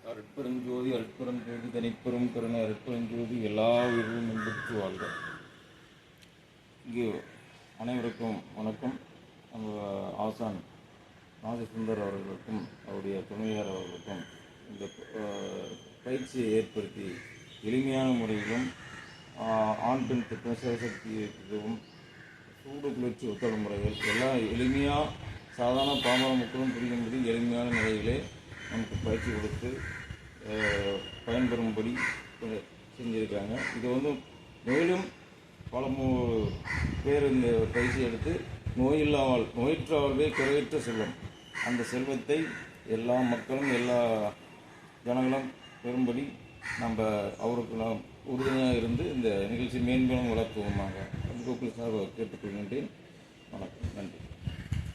அருட்பெருஞ்சோதி அருட்பெருஞ்சோதி தனிப்பெரும் கருணை அருட்பெருஞ்சோதி எல்லா உயிர்களும் என்பது வாழ்க. இங்கே அனைவருக்கும் வணக்கம். நம்ம ஆசான் நாகசுந்தர் அவர்களுக்கும் அவருடைய துணையார் அவர்களுக்கும் இந்த பயிற்சியை ஏற்படுத்தி எளிமையான முறையிலும் ஆண் பெண் சிவசக்தியும் சூடு குளிர்ச்சி ஒத்தட முறைகள் எல்லாம் எளிமையாக சாதாரண பாமர மக்களும் புரியும்படி எளிமையான நிலையிலே நமக்கு பயிற்சி கொடுத்து பயன்பெறும்படி செஞ்சுருக்காங்க. இது மேலும் பல பேர் இந்த பயிற்சி எடுத்து நோயற்ற வாழ்வே குறையற்ற செல்வம், அந்த செல்வத்தை எல்லா மக்களும் எல்லா ஜனங்களும் பெறும்படி நம்ம அவருக்கு நாம் உறுதுணையாக இருந்து இந்த நிகழ்ச்சி மேன்மேலும் வளர்த்துவோமாக சார்பாக கேட்டுக்கொள்கின்றேன். வணக்கம்.